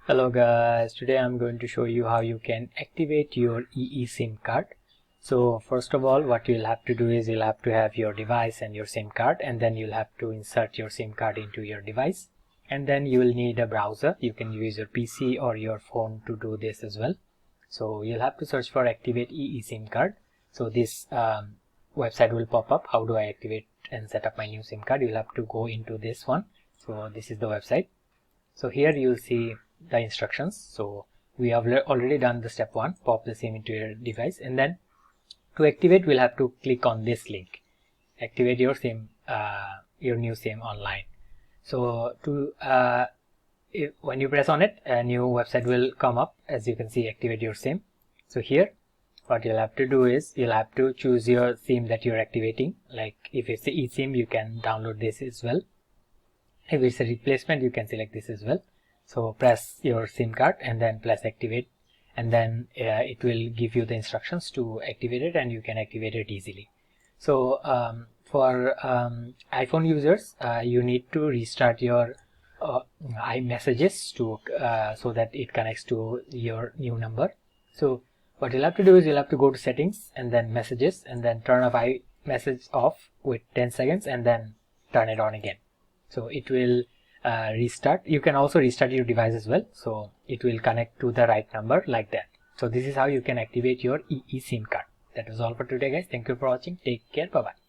Hello guys, today I'm going to show you how you can activate your eSIM card. So first of all, what you'll have to do is you'll have to have your device and your SIM card, and then you'll have to insert your SIM card into your device, and then you will need a browser. You can use your PC or your phone to do this as well. So you'll have to search for activate eSIM card. So this website will pop up. How do I activate and set up my new SIM card? You'll have to go into this one. So this is the website. So here you'll see the instructions. So we have already done the step 1, pop the SIM into your device, and then to activate we'll have to click on this link, activate your SIM, your new SIM online. So when you press on it, a new website will come up. As you can see, activate your SIM. So here what you'll have to do is you'll have to choose your SIM that you're activating. Like if it's the eSIM, you can download this as well. If it's a replacement, you can select this as well. So press your SIM card and then press activate, and then it will give you the instructions to activate it, and you can activate it easily. So for iPhone users, you need to restart your iMessages to so that it connects to your new number. So what you'll have to do is you'll have to go to settings and then messages, and then turn off iMessage off with 10 seconds and then turn it on again. So it will restart. You can also restart your device as well, so it will connect to the right number like that. So this is how you can activate your eSIM card. That was all for today guys. Thank you for watching. Take care. Bye bye.